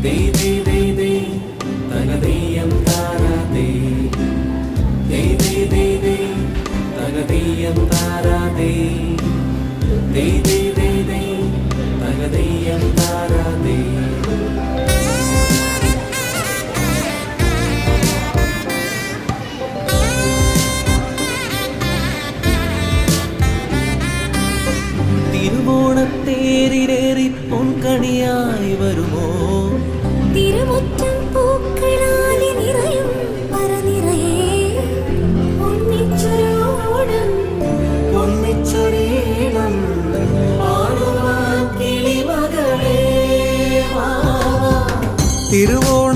ദേ ദേ ദേ ദേ തകതീയം താരാതേ ദേ ദേ ദേ ദേ തകതീയം താരാതേ ദേ ദേ ദേ ദേ തകതീയം താരാതേ തിരുവോണത്തേരിലേറി പൊൻകണിയായി വരുമോ തിരുമുറ്റം പൂക്കളാലി നിറയും പറനിറയേ ഒന്നിച്ചൊരോണം ഒന്നിച്ചൊരീണം പാടുവാൻ കിളിമകളേ വാ തിരുവോണ